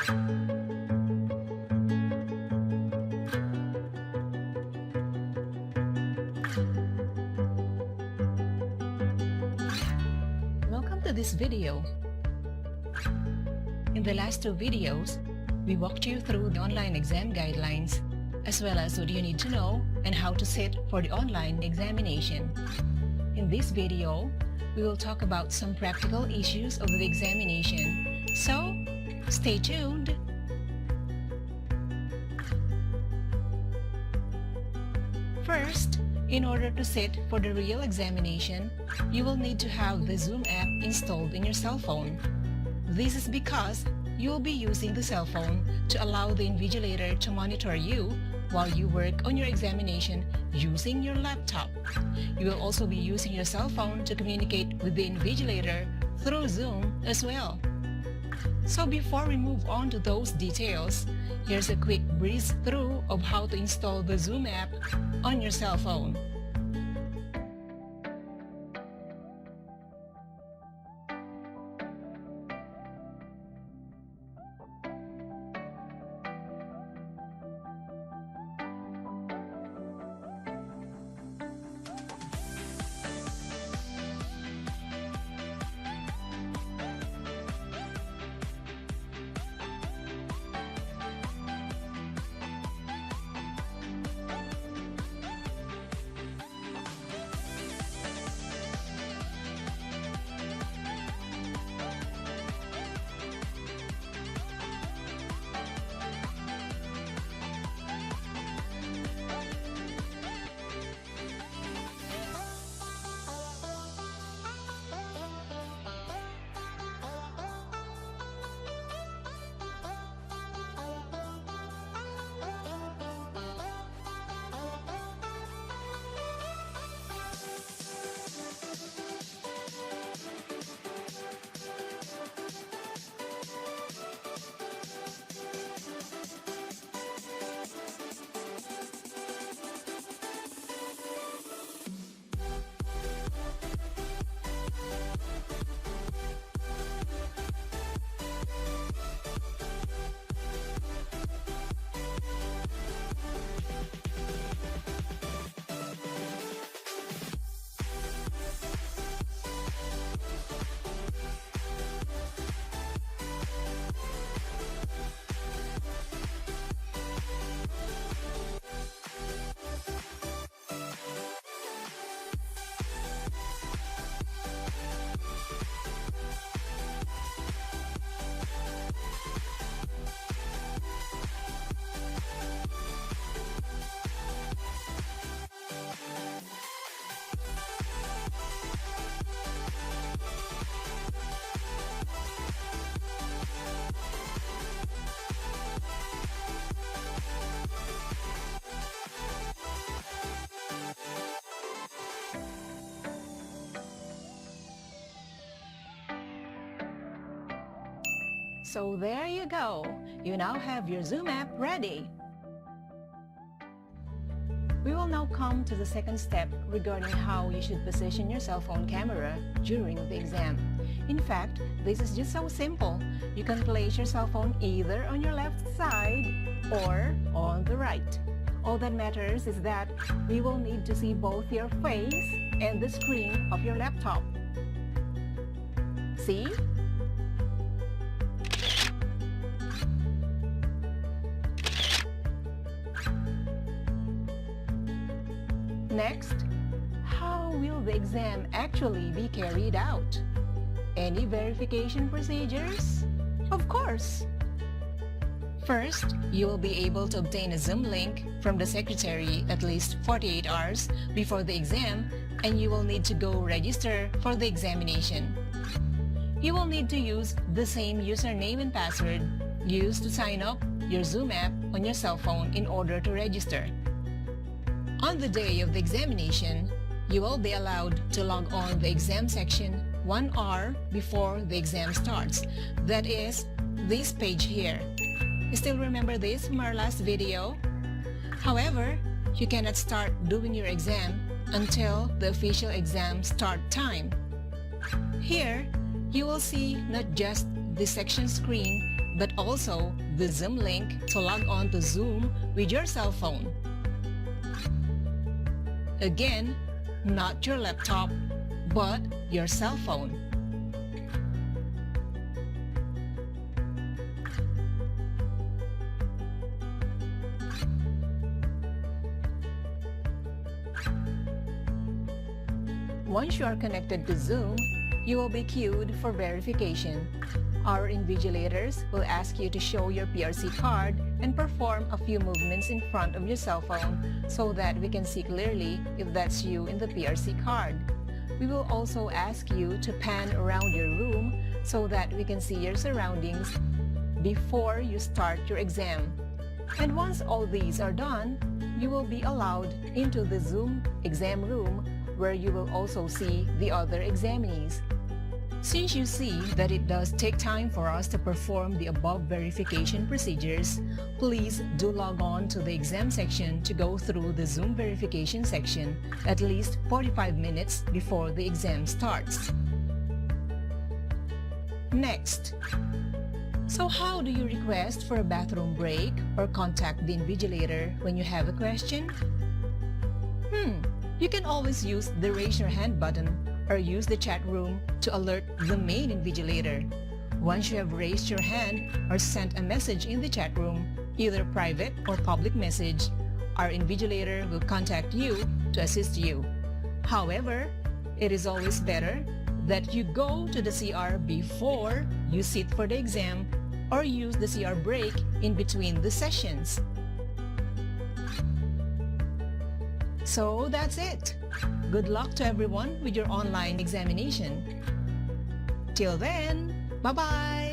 Welcome to this video. In the last two videos, we walked you through the online exam guidelines, as well as what you need to know and how to sit for the online examination. In this video, we will talk about some practical issues of the examination, so stay tuned! First, in order to sit for the real examination, you will need to have the Zoom app installed in your cell phone. This is because you will be using the cell phone to allow the invigilator to monitor you while you work on your examination using your laptop. You will also be using your cell phone to communicate with the invigilator through Zoom as well. So before we move on to those details, here's a quick breeze through of how to install the Zoom app on your cell phone. So there you go, you now have your Zoom app ready. We will now come to the second step regarding how you should position your cell phone camera during the exam. In fact, this is just so simple. You can place your cell phone either on your left side or on the right. All that matters is that we will need to see both your face and the screen of your laptop. See? Next, how will the exam actually be carried out? Any verification procedures? Of course! First, you will be able to obtain a Zoom link from the secretary at least 48 hours before the exam, and you will need to go register for the examination. You will need to use the same username and password used to sign up your Zoom app on your cell phone in order to register. On the day of the examination, you will be allowed to log on the exam section 1 hour before the exam starts. That is, this page here. You still remember this from our last video? However, you cannot start doing your exam until the official exam start time. Here, you will see not just the section screen but also the Zoom link to log on to Zoom with your cell phone. Again, not your laptop, but your cell phone. Once you are connected to Zoom, you will be queued for verification. Our invigilators will ask you to show your PRC card and perform a few movements in front of your cell phone so that we can see clearly if that's you in the PRC card. We will also ask you to pan around your room so that we can see your surroundings before you start your exam. And once all these are done, you will be allowed into the Zoom exam room where you will also see the other examinees. Since you see that it does take time for us to perform the above verification procedures, please do log on to the exam section to go through the Zoom verification section at least 45 minutes before the exam starts. Next, so how do you request for a bathroom break or contact the invigilator when you have a question? You can always use the raise your hand button or use the chat room to alert the main invigilator. Once you have raised your hand or sent a message in the chat room, either private or public message, our invigilator will contact you to assist you. However, it is always better that you go to the CR before you sit for the exam or use the CR break in between the sessions. So that's it. Good luck to everyone with your online examination. Till then, bye-bye!